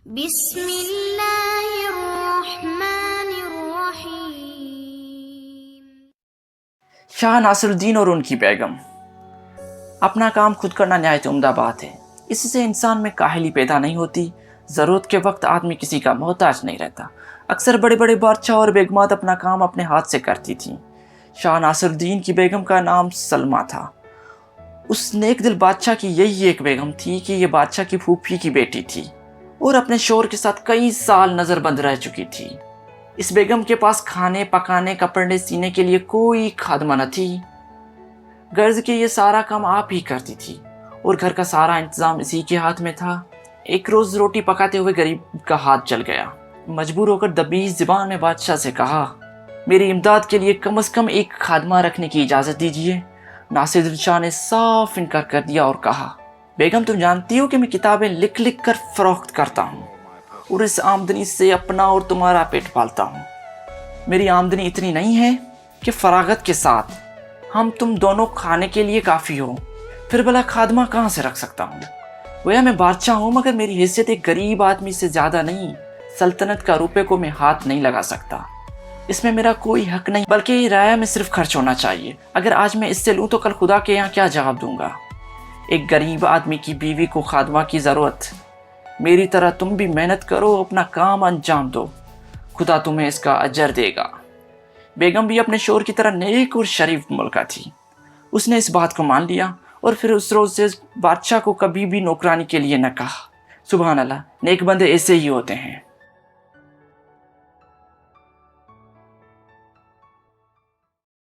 بسم اللہ الرحمن الرحیم۔ شاہ ناصر الدین اور ان کی بیگم۔ اپنا کام خود کرنا نہایت عمدہ بات ہے۔ اس سے انسان میں کاہلی پیدا نہیں ہوتی۔ ضرورت کے وقت آدمی کسی کا محتاج نہیں رہتا۔ اکثر بڑے بڑے بادشاہ اور بیگمات اپنا کام اپنے ہاتھ سے کرتی تھیں۔ شاہ ناصر الدین کی بیگم کا نام سلمیٰ تھا۔ اس نیک دل بادشاہ کی یہی ایک بیگم تھی کہ یہ بادشاہ کی پھوپھی کی بیٹی تھی اور اپنے شوہر کے ساتھ کئی سال نظر بند رہ چکی تھی۔ اس بیگم کے پاس کھانے پکانے کپڑے سینے کے لیے کوئی خادمہ نہ تھی، غرض کہ یہ سارا کام آپ ہی کرتی تھی اور گھر کا سارا انتظام اسی کے ہاتھ میں تھا۔ ایک روز روٹی پکاتے ہوئے غریب کا ہاتھ جل گیا۔ مجبور ہو کر دبیج زبان میں بادشاہ سے کہا، میری امداد کے لیے کم از کم ایک خادمہ رکھنے کی اجازت دیجیے۔ ناصر الدین شاہ نے صاف انکار کر دیا اور کہا، بیگم تم جانتی ہو کہ میں کتابیں لکھ لکھ کر فروخت کرتا ہوں اور اس آمدنی سے اپنا اور تمہارا پیٹ پالتا ہوں۔ میری آمدنی اتنی نہیں ہے کہ فراغت کے ساتھ ہم تم دونوں کھانے کے لیے کافی ہو، پھر بھلا خادمہ کہاں سے رکھ سکتا ہوں؟ گویا میں بادشاہ ہوں مگر میری حیثیت ایک غریب آدمی سے زیادہ نہیں۔ سلطنت کا روپے کو میں ہاتھ نہیں لگا سکتا، اس میں میرا کوئی حق نہیں، بلکہ یہ رعایا میں صرف خرچ ہونا چاہیے۔ اگر آج میں اس سے لوں تو کل خدا کے یہاں کیا جواب دوں گا؟ ایک غریب آدمی کی بیوی کو خادمہ کی ضرورت، میری طرح تم بھی محنت کرو، اپنا کام انجام دو، خدا تمہیں اس کا اجر دے گا۔ بیگم بھی اپنے شوہر کی طرح نیک اور شریف ملکہ تھی۔ اس نے اس بات کو مان لیا اور پھر اس روز سے بادشاہ کو کبھی بھی نوکرانی کے لیے نہ کہا۔ سبحان اللہ، نیک بندے ایسے ہی ہوتے ہیں۔